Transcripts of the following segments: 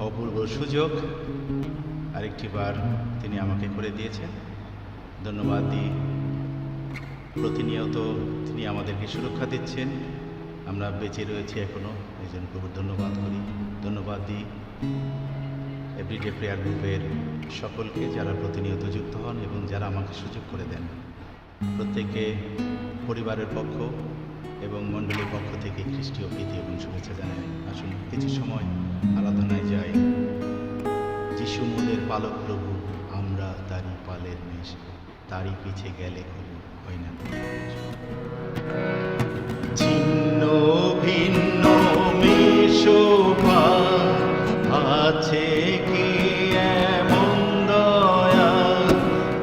অপূর্ব সুযোগ আরেকটি বার তিনি আমাকে করে দিয়েছেন। ধন্যবাদ দিই। প্রতিনিয়ত তিনি আমাদেরকে সুরক্ষা দিচ্ছেন, আমরা বেঁচে রয়েছি এখনও, এই জন্য প্রভুর ধন্যবাদ করি। ধন্যবাদ দিই এভরিডে প্রেয়ার গ্রুপের সকলকে, যারা প্রতিনিয়ত যুক্ত হন এবং যারা আমাকে সুযোগ করে দেন। প্রত্যেককে পরিবারের পক্ষ এবং মণ্ডলীর পক্ষ থেকে খ্রিস্টীয় প্রীতি এবং শুভেচ্ছা জানাই। আসুন কিছু সময় আরাধনায় যাই। যিশু মোদের পালক প্রভু, আমরা তারই পালের মেষ, তারই পিছে গেলে কবু হয় না। ছিন্ন ভিন্ন মেষপাল আছে কি এমন দয়া,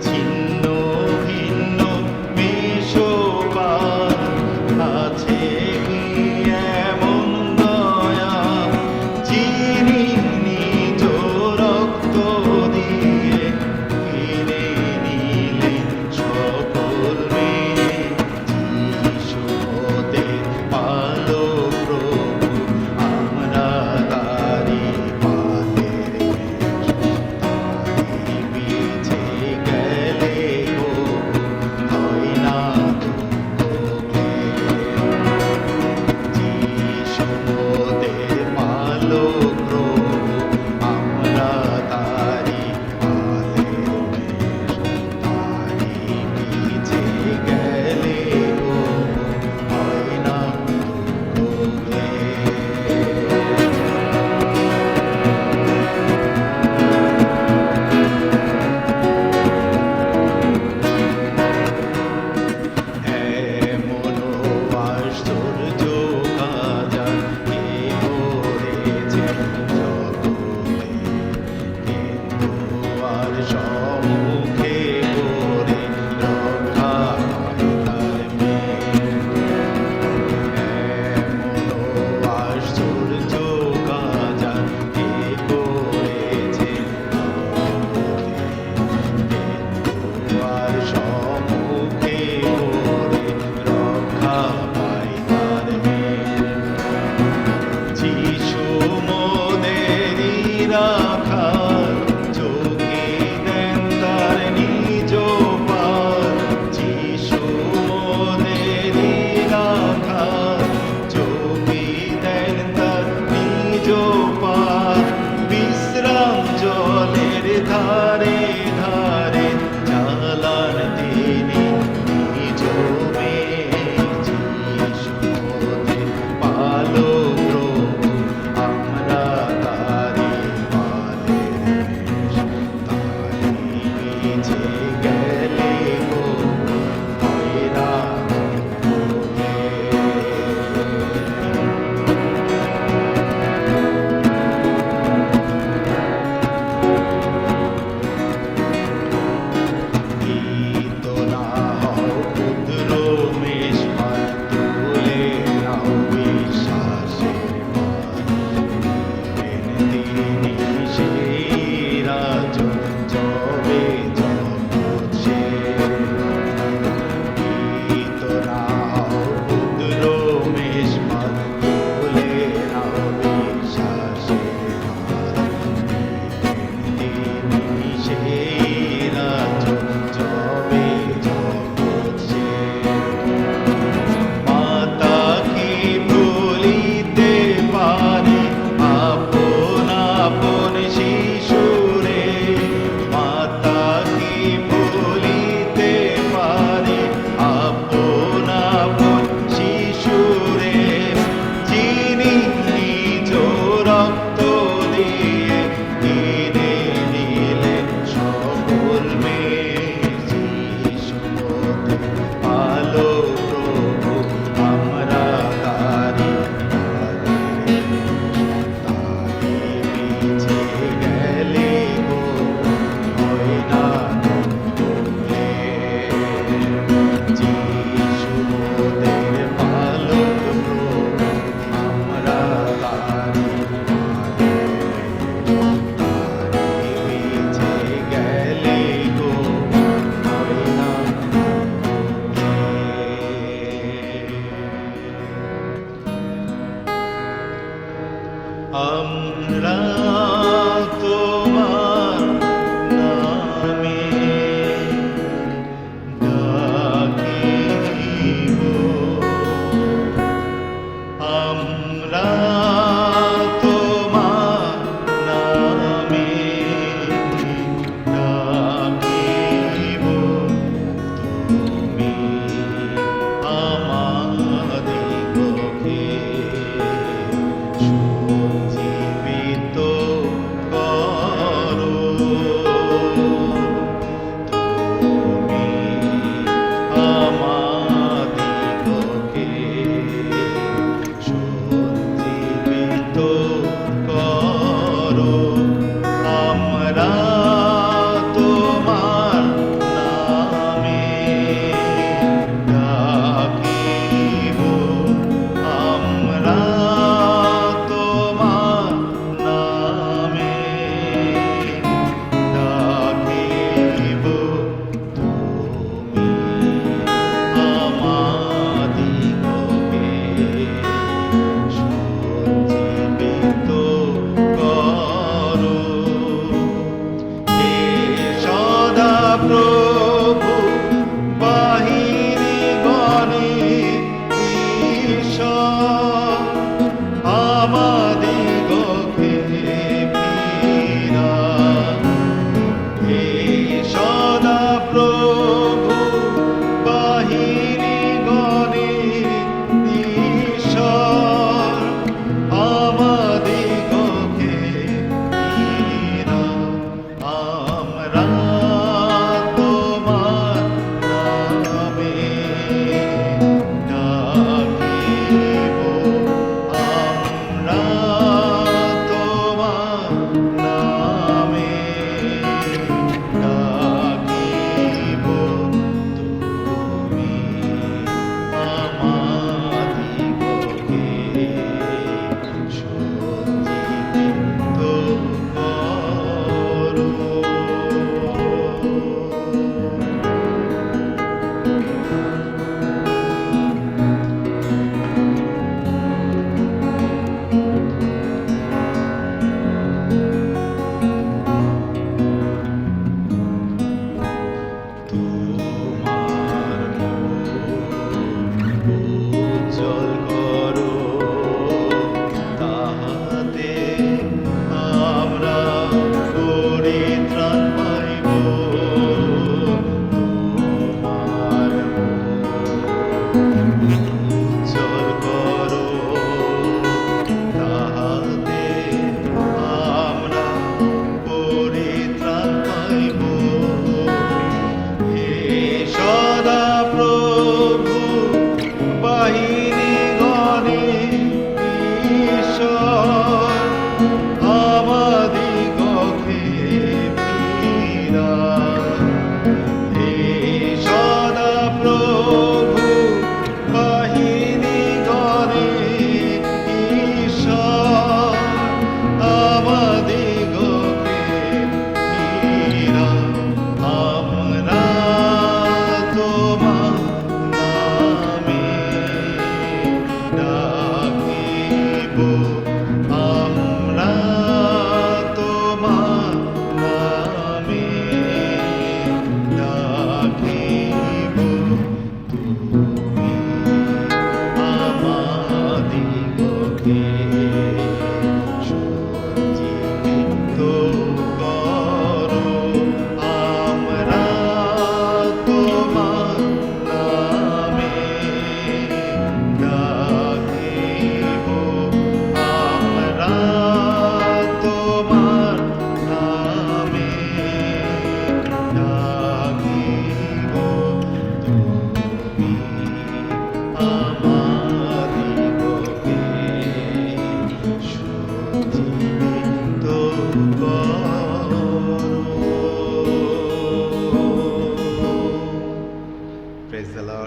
ছিন্ন ভিন্ন মেষপাল আছে কি এমন দয়া, যিনি নিজ রক্ত দিয়ে কিনে নিলেন সকল মেয়ে। যিশু মোদের পালক প্রভু, আমরা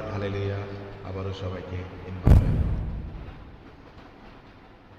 গড, হালেলুয়া। আবারও সবাইকে ইনভাইট